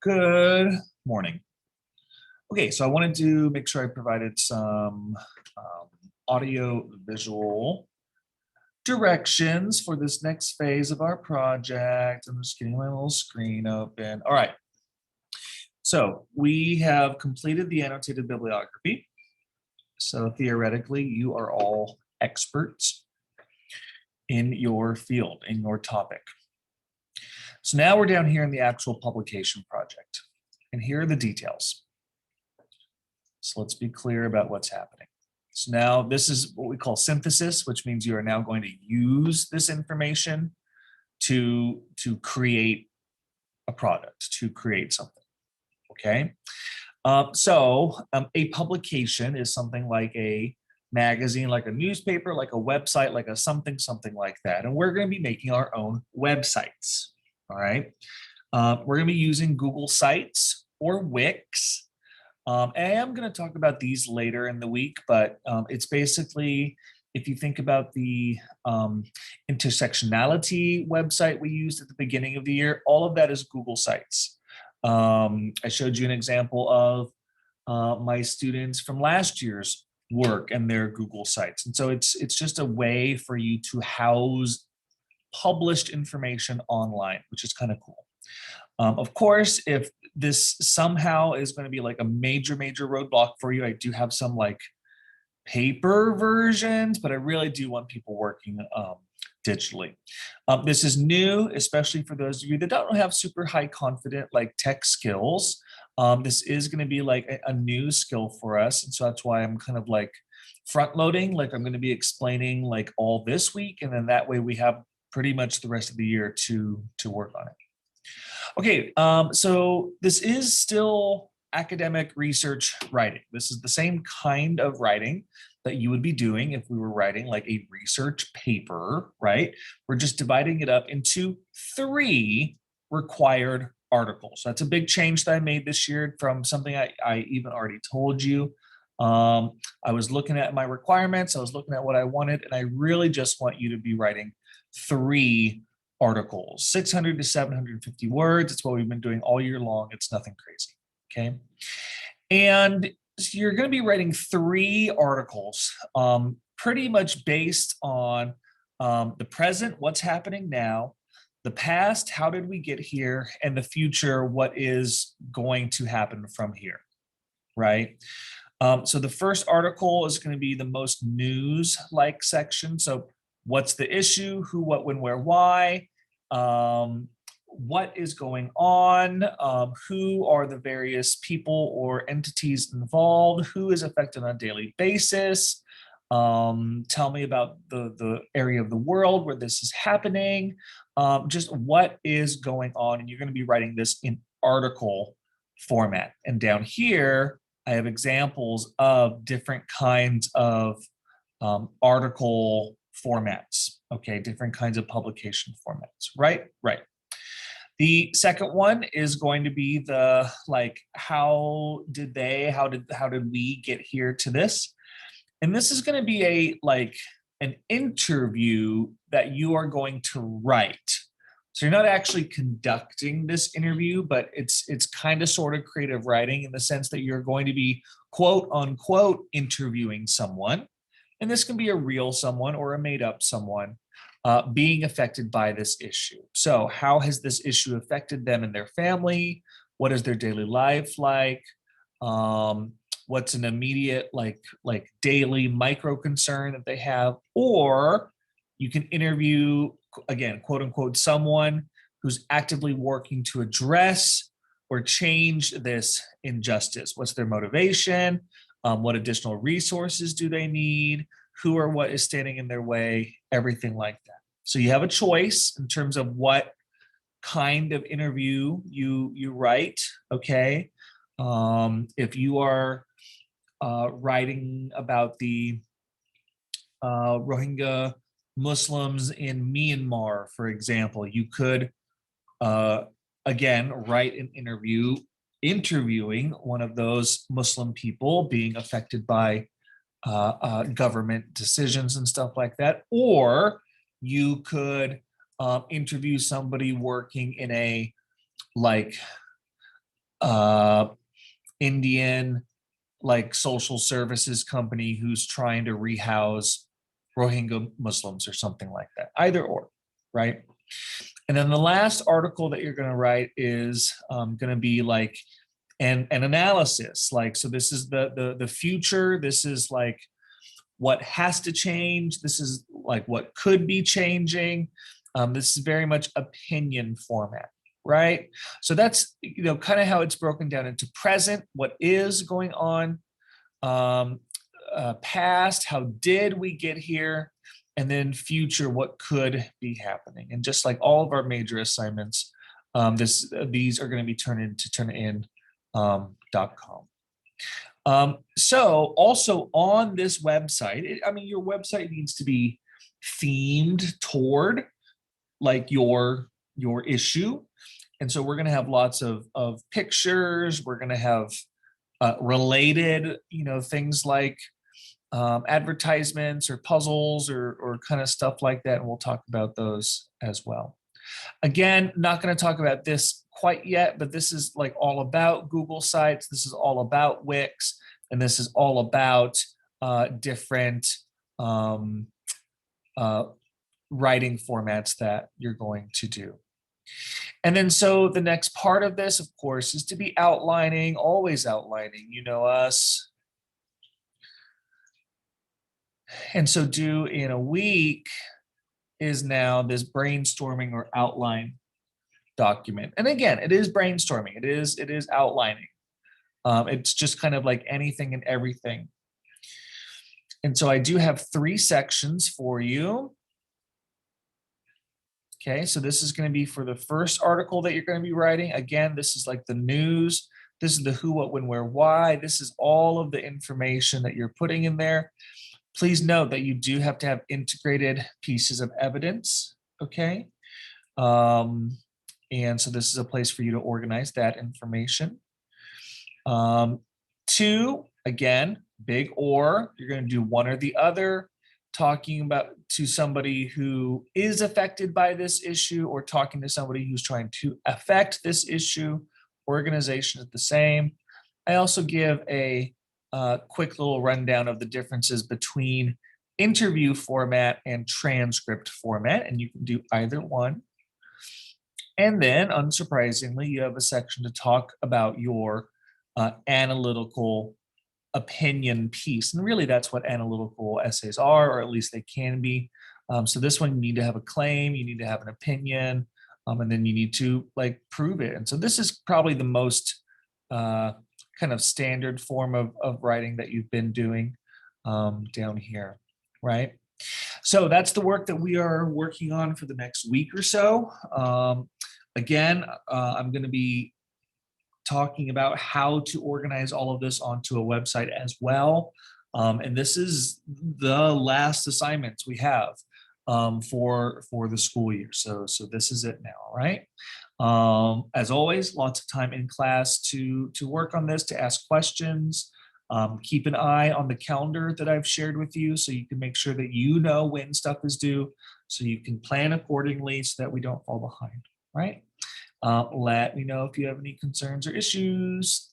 Good morning. Okay, so I wanted to make sure I provided some audio visual directions for this next phase of our project. I'm just getting my little screen open. All right, so we have completed the annotated bibliography. So theoretically, you are all experts in your field, in your topic. So now we're down here in the actual publication project, and here are the details. So let's be clear about what's happening. So now this is what we call synthesis, which means you are now going to use this information to create a product, to create something, okay? A publication is something like a magazine, like a newspaper, like a website, like a something like that. And we're going to be making our own websites, all right? We're going to be using Google Sites or Wix. And I am going to talk about these later in the week, but it's basically, if you think about the intersectionality website we used at the beginning of the year, all of that is Google Sites. I showed you an example of my students from last year's work and their Google Sites. And so it's just a way for you to house published information online, which is kind of cool. Of course, if this somehow is going to be like a major roadblock for you, I do have some like paper versions, but I really do want people working digitally. This is new, especially for those of you that don't have super high confident like tech skills. This is going to be like a new skill for us. And so that's why I'm kind of like front loading, like I'm going to be explaining like all this week. And then that way we have pretty much the rest of the year to work on it. Okay, so this is still academic research writing. This is the same kind of writing that you would be doing if we were writing like a research paper, right? We're just dividing it up into 3 required articles. That's a big change that I made this year from something I even already told you. I was looking at my requirements, I was looking at what I wanted, and I really just want you to be writing 3 articles, 600 to 750 words. It's what we've been doing all year long. It's nothing crazy, okay? And so you're going to be writing 3 articles, pretty much based on the present, what's happening now, the past, how did we get here, and the future, what is going to happen from here, right? So the first article is going to be the most news-like section. So what's the issue, who, what, when, where, why, what is going on, who are the various people or entities involved, who is affected on a daily basis, tell me about the area of the world where this is happening, just what is going on, and you're going to be writing this in article format. And down here, I have examples of different kinds of article formats, okay, different kinds of publication formats, right? Right. The second one is going to be the like, how did we get here to this? And this is going to be an interview that you are going to write. So you're not actually conducting this interview, but it's kind of sort of creative writing in the sense that you're going to be quote unquote interviewing someone. And this can be a real someone or a made up someone being affected by this issue. So how has this issue affected them and their family? What is their daily life like? What's an immediate like daily micro concern that they have? Or you can interview, again, quote unquote, someone who's actively working to address or change this injustice. What's their motivation? What additional resources do they need? Who or what is standing in their way? Everything like that. So you have a choice in terms of what kind of interview you write, okay? If you are writing about the Rohingya Muslims in Myanmar, for example, you could, again, write an interview interviewing one of those Muslim people being affected by government decisions and stuff like that. Or you could interview somebody working in a Indian like social services company who's trying to rehouse Rohingya Muslims or something like that, either or, right? And then the last article that you're going to write is going to be like an analysis. Like, so this is the future. This is like what has to change. This is like what could be changing. This is very much opinion format, right? So that's, you know, kind of how it's broken down into present, what is going on, past, how did we get here, and then future, what could be happening. And just like all of our major assignments, these are going to be turned into turnitin.com. So also on this website, I mean, your website needs to be themed toward like your issue. And so we're going to have lots of pictures. We're going to have related, you know, things like advertisements or puzzles or kind of stuff like that. And we'll talk about those as well. Again, not going to talk about this quite yet, but this is like all about Google Sites. This is all about Wix, and this is all about different writing formats that you're going to do. And then so the next part of this, of course, is to be outlining, always outlining, you know us. And so due in a week is now this brainstorming or outline document. And again, it is brainstorming. It is outlining. It's just kind of like anything and everything. And so I do have 3 sections for you. Okay, so this is going to be for the first article that you're going to be writing. Again, this is like the news. This is the who, what, when, where, why. This is all of the information that you're putting in there. Please note that you do have to have integrated pieces of evidence, okay? And so this is a place for you to organize that information. 2, again, big or, you're going to do one or the other, talking about to somebody who is affected by this issue or talking to somebody who's trying to affect this issue. Organization is the same. I also give a quick little rundown of the differences between interview format and transcript format, and you can do either one. And then, unsurprisingly, you have a section to talk about your analytical opinion piece. And really, that's what analytical essays are, or at least they can be. So this one, you need to have a claim, you need to have an opinion, and then you need to like prove it. And so this is probably the most kind of standard form of writing that you've been doing down here, right? So that's the work that we are working on for the next week or so. Again, I'm going to be talking about how to organize all of this onto a website as well. And this is the last assignments we have for the school year. So this is it now, right? As always, lots of time in class to work on this, to ask questions. Keep an eye on the calendar that I've shared with you so you can make sure that you know when stuff is due, so you can plan accordingly so that we don't fall behind, right? Let me know if you have any concerns or issues.